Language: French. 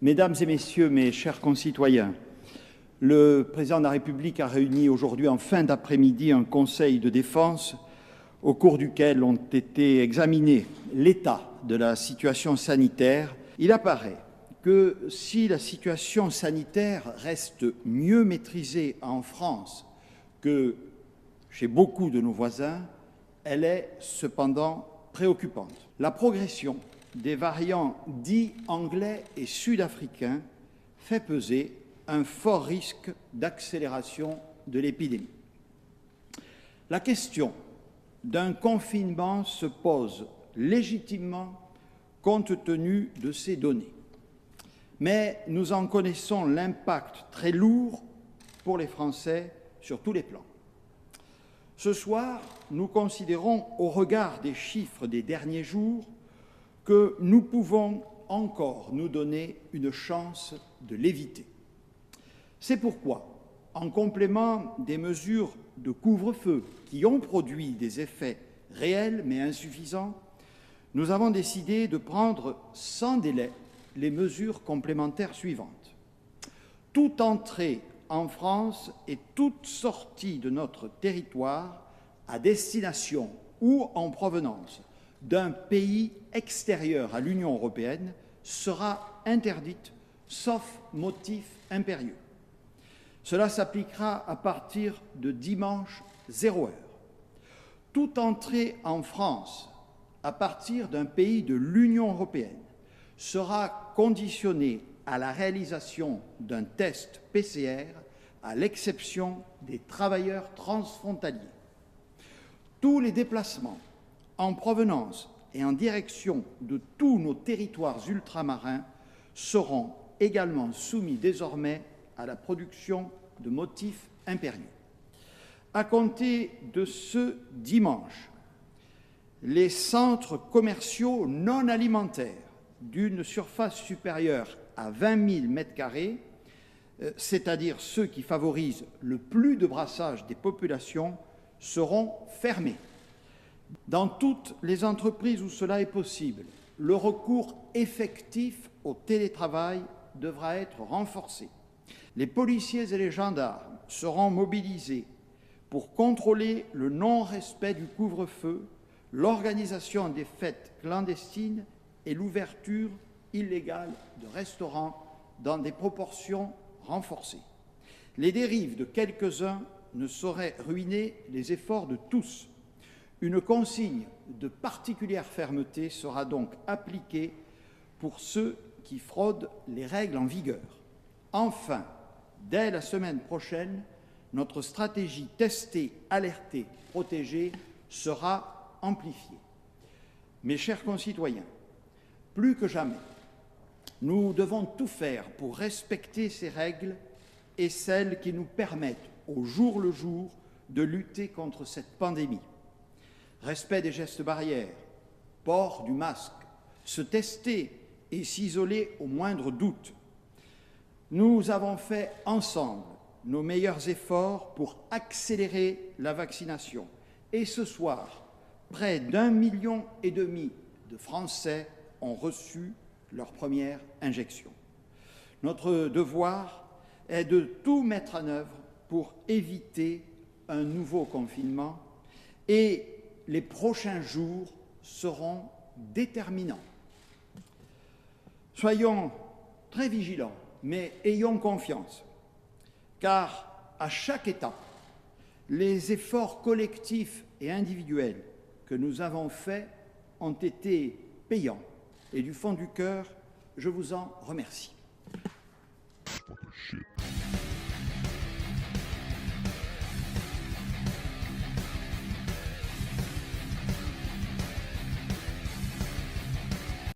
Mesdames et Messieurs, mes chers concitoyens, le Président de la République a réuni aujourd'hui en fin d'après-midi un Conseil de défense au cours duquel ont été examinés l'état de la situation sanitaire. Il apparaît que si la situation sanitaire reste mieux maîtrisée en France que chez beaucoup de nos voisins, elle est cependant préoccupante. La progression des variants dits anglais et sud-africains fait peser un fort risque d'accélération de l'épidémie. La question d'un confinement se pose légitimement compte tenu de ces données. Mais nous en connaissons l'impact très lourd pour les Français sur tous les plans. Ce soir, nous considérons, au regard des chiffres des derniers jours, que nous pouvons encore nous donner une chance de l'éviter. C'est pourquoi, en complément des mesures de couvre-feu qui ont produit des effets réels mais insuffisants, nous avons décidé de prendre sans délai les mesures complémentaires suivantes. Toute entrée en France et toute sortie de notre territoire à destination ou en provenance d'un pays extérieur à l'Union européenne sera interdite, sauf motif impérieux. Cela s'appliquera à partir de dimanche 0 heure. Toute entrée en France à partir d'un pays de l'Union européenne sera conditionnée à la réalisation d'un test PCR, à l'exception des travailleurs transfrontaliers. Tous les déplacements en provenance et en direction de tous nos territoires ultramarins seront également soumis désormais à la production de motifs impérieux. À compter de ce dimanche, les centres commerciaux non alimentaires d'une surface supérieure à 20 000 m², c'est-à-dire ceux qui favorisent le plus de brassage des populations, seront fermés. Dans toutes les entreprises où cela est possible, le recours effectif au télétravail devra être renforcé. Les policiers et les gendarmes seront mobilisés pour contrôler le non-respect du couvre-feu, l'organisation des fêtes clandestines et l'ouverture illégale de restaurants dans des proportions renforcées. Les dérives de quelques-uns ne sauraient ruiner les efforts de tous. Une consigne de particulière fermeté sera donc appliquée pour ceux qui fraudent les règles en vigueur. Enfin, dès la semaine prochaine, notre stratégie tester, alerter, protéger sera amplifiée. Mes chers concitoyens, plus que jamais, nous devons tout faire pour respecter ces règles et celles qui nous permettent, au jour le jour, de lutter contre cette pandémie. Respect des gestes barrières, port du masque, se tester et s'isoler au moindre doute. Nous avons fait ensemble nos meilleurs efforts pour accélérer la vaccination. Et ce soir, près d'1,5 million de Français ont reçu leur première injection. Notre devoir est de tout mettre en œuvre pour éviter un nouveau confinement et les prochains jours seront déterminants. Soyons très vigilants, mais ayons confiance, car à chaque étape, les efforts collectifs et individuels que nous avons faits ont été payants. Et du fond du cœur, je vous en remercie.